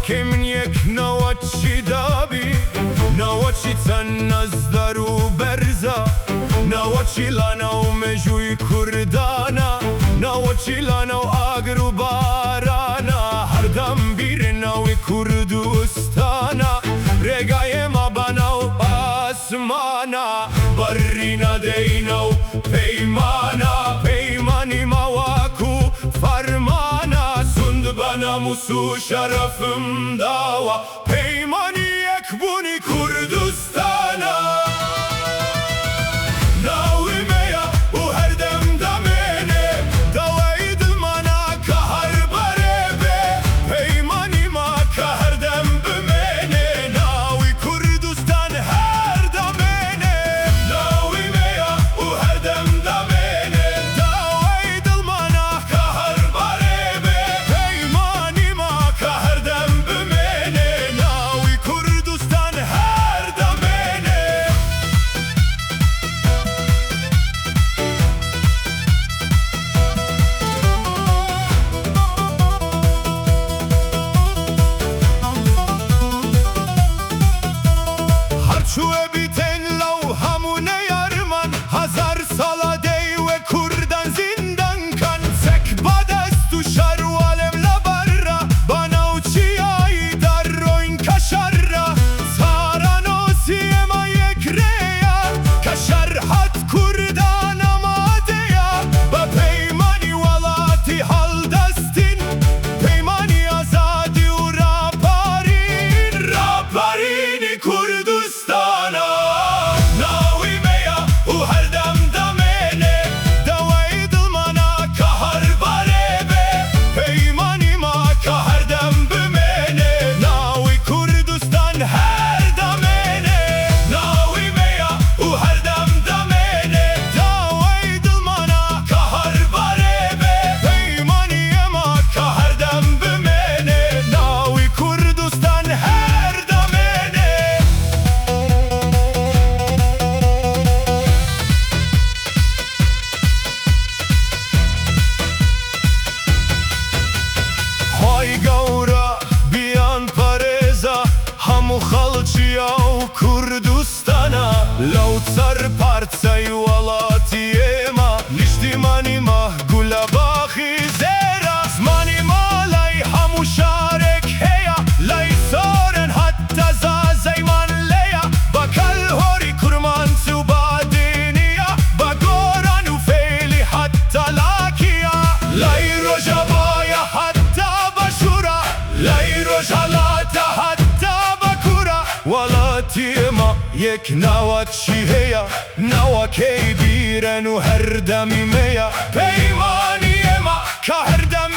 که من یک نوچی دابی نوچی تن از درو برزا نوچی لانو مجوی کردانا نوچی لانو آگرو بارانا هر دم بیر نوی کردوستانا رگای ما بناو آسمانا برینا دینو پیمانا پیمانی مواکو فرمانا سند بناموس و شرفم داوا پیمانی یک بونی کردستانا ناوی میا و هر دم دمینه دوای دلمانا که هر بره به پیمانی ما که هر دم بمینه ناوی کردستان هر دمینه ناوی میا و هر دم دمینه دوای دلمانا که هر بره به پیمانی ما که هر دم بمینه ناوی کردستان هر دمینه هرچوه بیتن لو همونه یارمان هزار سالا دیو کردن زندان کن سک باد است و شروالم لبرا بانو چی آیی در روین کشر را سارانو سیما یک ریا کشر حد کردان آماده یا با پیمانی ولاتی حال دستین پیمانی آزادی و راپارینی کردستانا ناوی میا و هر دم دمینه دوای دلمانا که هر بره به پیمانی ما که هر دم بمینه ناوی کردستان هر دمینه ناوی میا و هر دم دمینه دوای دلمانا که هر بره به پیمانی ما که هر دم بمینه ناوی کردستان هر دمینه های گورا بیان پارێزا هەموو خەڵکییا و کوردستانە لەو چەر پارچەی وڵاتی ئێمە نیشتیمانی ما گولە باخی زێرە زمانی ماڵای هەموو شارێک هەیە لای سۆرن هەتتا زازەیمان لێیە بە کەلهۆری کورمانچ و بادینیە بە گۆران و فێلی هەتتا لاکیە لای ڕۆژەبایە هەتتا بەشورە لای ڕۆژهەڵاتە هەتتا بەکوورە وڵاتی ئێمە یەک ناوەچی هەیە ناوەکەی بیرەن و هەردەمی مەیە پەیمانی ئێمە کە هەردەم